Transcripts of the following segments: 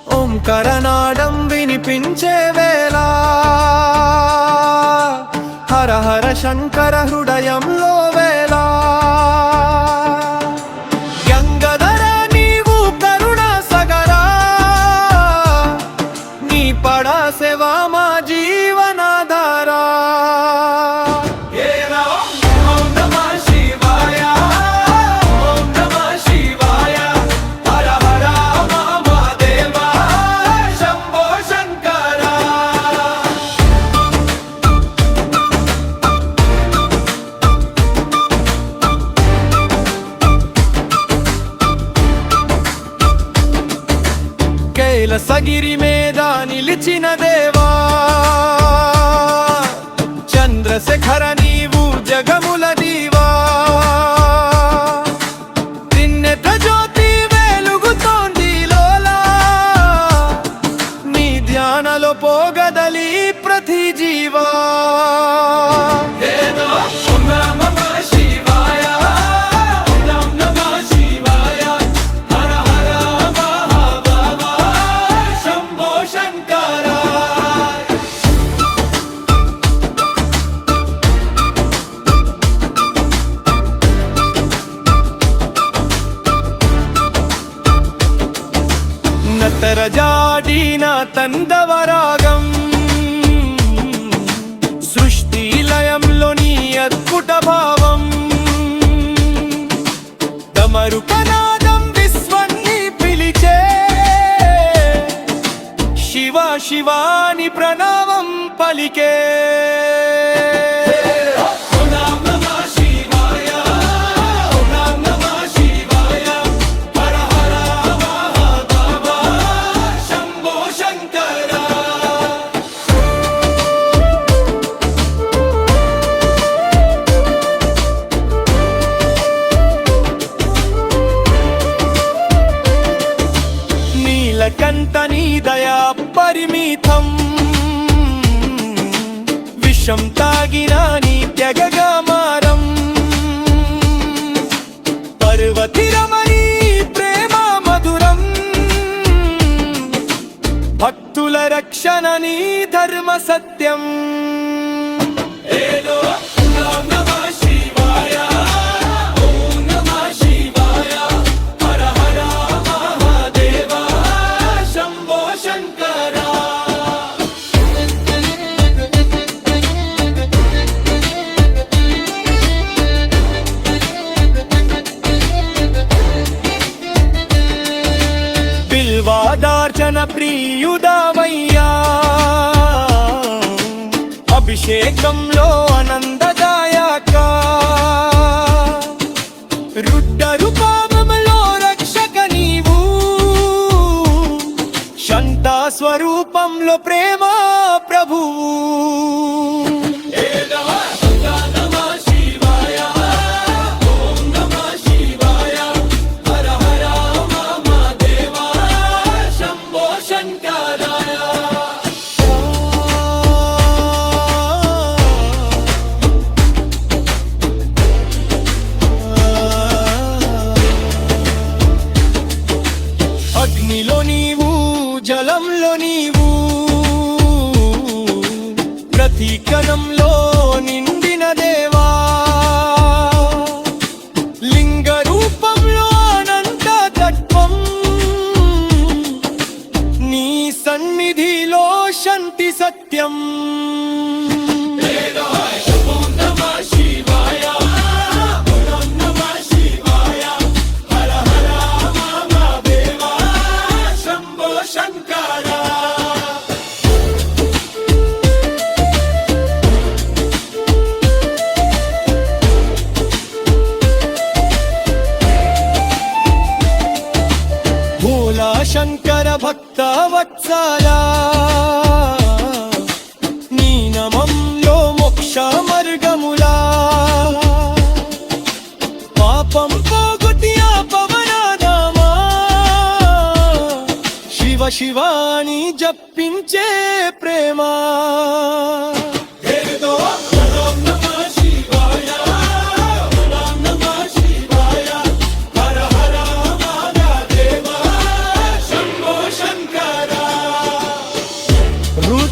ఓంకారనాదం వినిపించే వేళ హర హర శంకర హృదయంలో వేళ గంగాధర నీవు కరుణ సగరా నీ పడా సేవా మా జీవనాధారా కైలాసగిరి మీద నిలిచిన దేవా చంద్రశేఖర నీవు జగముల దీవా త్రినేత్ర జ్యోతి వెలుగుతోంది లోలా నీ ధ్యానలో పోగదలి ప్రతి జీవా నతరజాడిన తందవరాగం సృష్టి లయంలోని అద్భుత భావం డమరుకనాదం విశ్వాన్ని పిలిచే శివ శివాని ప్రణవం పలికే కంట నీ దయా పరిమితం విషం తాగిన నీ తెగగా మారం పర్వతిరమణి ప్రేమ మధురం భక్తుల రక్షణ నీ ధర్మ సత్యం బిల్వాదార్చన ప్రియుదావయ్యా అభిషేకంలో ఆనందదాయక రుడ్డరు పాపములో రక్షక నీవు శాంత స్వరూపంలో ప్రేమ ప్రభువు అగ్నిలో నీవు జలంలో నీవు ప్రతి కణంలో నిండిన దేవా లింగ రూపంలో అనంత తత్వం నీ సన్నిధిలో శాంతి సత్యం శంకర భక్త వత్సలా నీ నమంలో మోక్ష మార్గములా పాపం పోగొట్టి ఆపవ శివాని జపించే ప్రేమ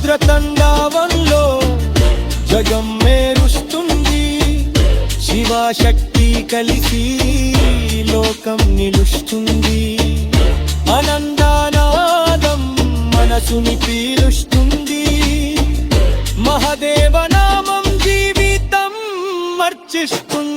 రుద్రతండావంలో జగం మేరుస్తుంది శివశక్తి కలిసి లోకం నిలుస్తుంది ఆనందనాదం మనసుని పీలుస్తుంది మహదేవ నామం జీవితం మర్చిస్తుంది